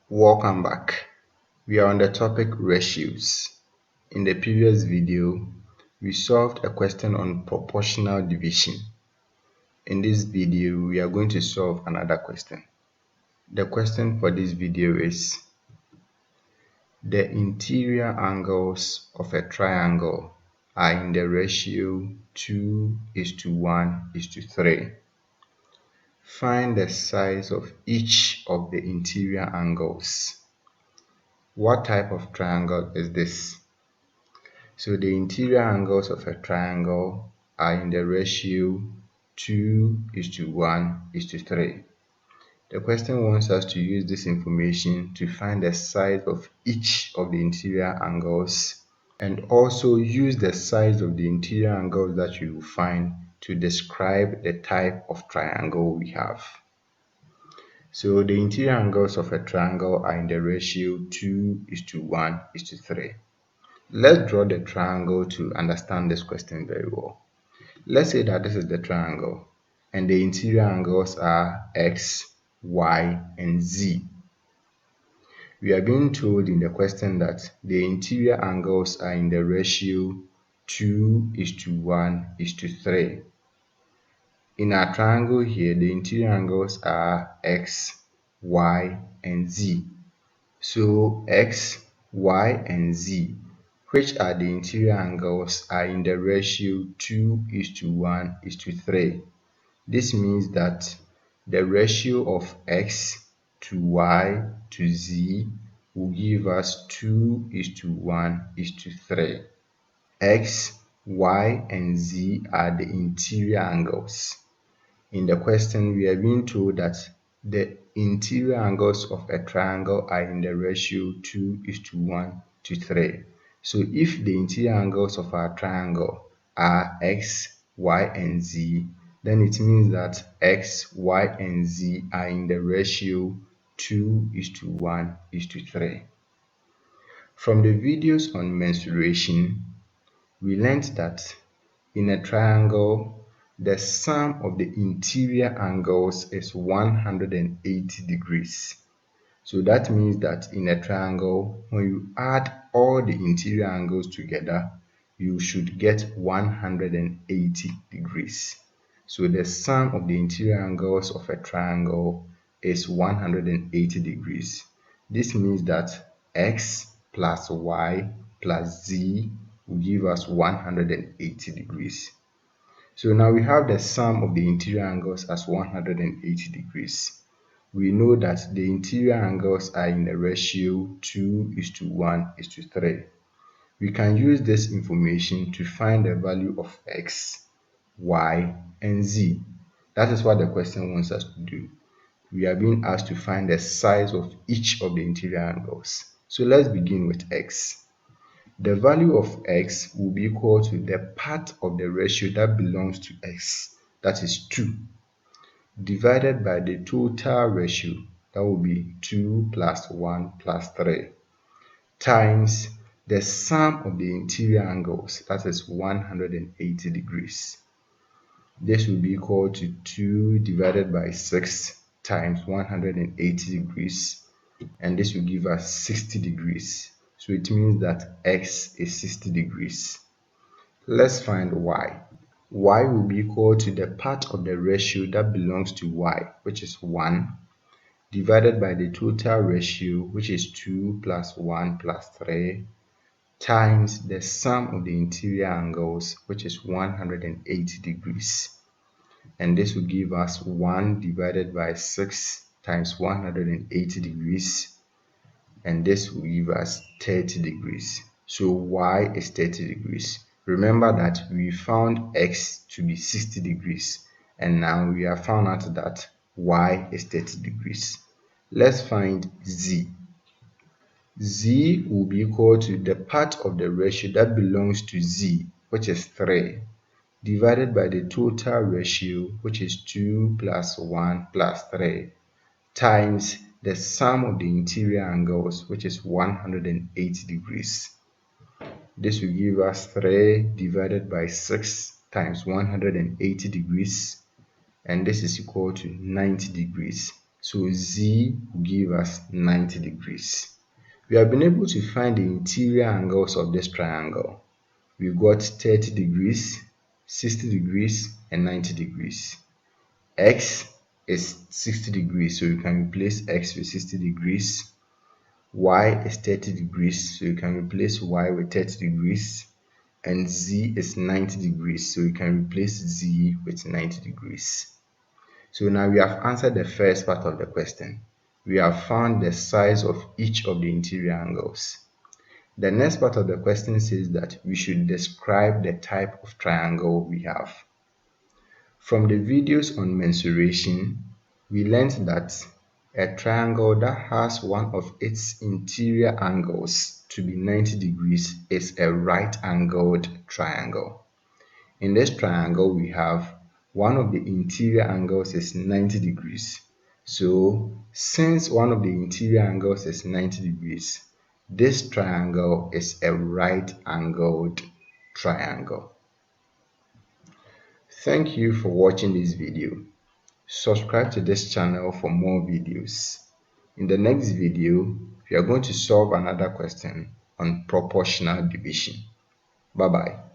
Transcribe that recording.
Welcome back. We are on the topic ratios. In the previous video, we solved a question on proportional division. In this video, we are going to solve another question. The question for this video is: the interior angles of a triangle are in the ratio 2:1:3. Find the size of each of the interior angles. What type of triangle is this? So the interior angles of a triangle are in the ratio 2:1:3. The question wants us to use this information to find the size of each of the interior angles and also use the size of the interior angles that you will find to describe the type of triangle we have. So the interior angles of a triangle are in the ratio 2:1:3. Let's draw the triangle to understand this question very well. Let's say that this is the triangle and the interior angles are x, y, and z. We are being told in the question that the interior angles are in the ratio 2:1:3. In our triangle here, the interior angles are x, y, and z. So x, y, and z, which are the interior angles, are in the ratio 2:1:3. This means that the ratio of x to y to z will give us 2:1:3. X, y, and z are the interior angles. In the question, we are being told that the interior angles of a triangle are in the ratio 2:1:3. So if the interior angles of our triangle are x, y, and z, then it means that x, y, and z are in the ratio 2:1:3. From the videos on mensuration, we learned that in a triangle, the sum of the interior angles is 180 degrees. So that means that in a triangle, when you add all the interior angles together, you should get 180 degrees. So the sum of the interior angles of a triangle is 180 degrees. This means that x plus y plus z will give us 180 degrees. So now we have the sum of the interior angles as 180 degrees. We know that the interior angles are in the ratio 2:1:3. We can use this information to find the value of x, y, and z. That is what the question wants us to do. We are being asked to find the size of each of the interior angles. So let's begin with x. The value of x will be equal to the part of the ratio that belongs to x, that is 2, divided by the total ratio, that will be 2 plus 1 plus 3, times the sum of the interior angles, that is 180 degrees. This will be equal to 2 divided by 6 times 180 degrees, and this will give us 60 degrees. So it means that x is 60 degrees. Let's find y. Y will be equal to the part of the ratio that belongs to y, which is 1, divided by the total ratio, which is 2 plus 1 plus 3, times the sum of the interior angles, which is 180 degrees. And this will give us 1 divided by 6 times 180 degrees, and this will give us 30 degrees. So y is 30 degrees. Remember that we found x to be 60 degrees, and now we have found out that y is 30 degrees. Let's find z. Z will be equal to the part of the ratio that belongs to z, which is 3, divided by the total ratio, which is 2 plus 1 plus 3, times the sum of the interior angles, which is 180 degrees. This will give us 3 divided by 6 times 180 degrees, and this is equal to 90 degrees. So Z will give us 90 degrees. We have been able to find the interior angles of this triangle. We've got 30 degrees, 60 degrees, and 90 degrees. X is 60 degrees, so you can replace X with 60 degrees. Y is 30 degrees, so you can replace Y with 30 degrees. And Z is 90 degrees, so you can replace Z with 90 degrees. So now we have answered the first part of the question. We have found the size of each of the interior angles. The next part of the question says that we should describe the type of triangle we have. From the videos on mensuration, we learned that a triangle that has one of its interior angles to be 90 degrees is a right-angled triangle. In this triangle, we have one of the interior angles is 90 degrees. So, since one of the interior angles is 90 degrees, this triangle is a right-angled triangle. Thank you for watching this video. Subscribe to this channel for more videos. In the next video, we are going to solve another question on proportional division. Bye-bye.